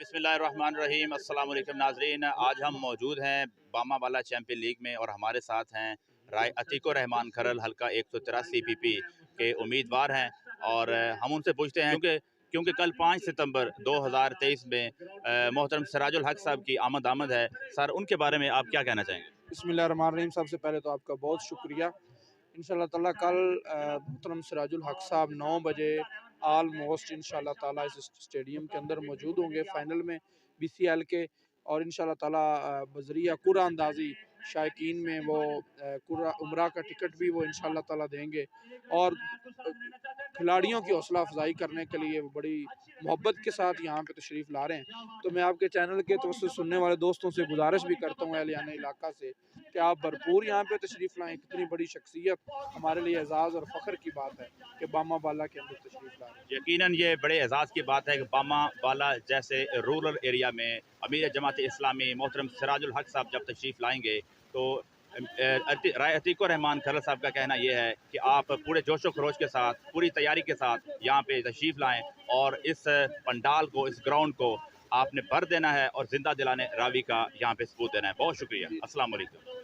बिस्मिल्लाहिर्रहमानिर्रहीम अस्सलाम वालेकुम नाजरीन। आज हम मौजूद हैं बामा वाला चैम्पियन लीग में और हमारे साथ हैं राय अतीकुर रहमान खरल हल्का 183 PP के उम्मीदवार हैं और हम उनसे पूछते हैं क्योंकि कल 5 सितंबर 2023 में मोहतरम सिराजुल हक साहब की आमद है। सर, उनके बारे में आप क्या कहना चाहेंगे? बिस्मिल्लाहिर्रहमानिर्रहीम। सबसे पहले तो आपका बहुत शुक्रिया। इंशाल्लाह ताला कल मोहतरम सिराजुल हक साहब 9 बजे आलमोस्ट इंशाल्लाह ताला इस स्टेडियम के अंदर मौजूद होंगे फाइनल में BCL के। और इंशाल्लाह ताला बजरिया कुरा अंदाजी शायकीन में वो उमरा का टिकट भी वो इंशाल्लाह ताला देंगे। और खिलाड़ियों की हौसला अफजाई करने के लिए वो बड़ी मोहब्बत के साथ यहाँ पे तशरीफ़ ला रहे हैं। तो मैं आपके चैनल के तो सुनने वाले दोस्तों से गुजारिश भी करता हूँ एहलियान इलाका से कि आप भरपूर यहाँ पे तशरीफ़ लाएँ। कितनी बड़ी शख्सियत, हमारे लिए एजाज़ और फ़ख्र की बात है कि बामा बाला के अंदर तशरीफ़ ला रहे हैं। यकीनन ये बड़े एजाज़ की बात है कि बामा वाला जैसे रूरल एरिया में अमीर जमात इस्लामी मोहतरम सिराजुल हक साहब जब तशरीफ़ लाएंगे तो राय अतीकुर रहमान खरल साहब का कहना यह है कि आप पूरे जोश व खरोश के साथ, पूरी तैयारी के साथ यहाँ पे तशरीफ़ लाएं और इस पंडाल को, इस ग्राउंड को आपने भर देना है और ज़िंदा दिलाने रावी का यहाँ पे सबूत देना है। बहुत शुक्रिया। अस्सलाम वालेकुम।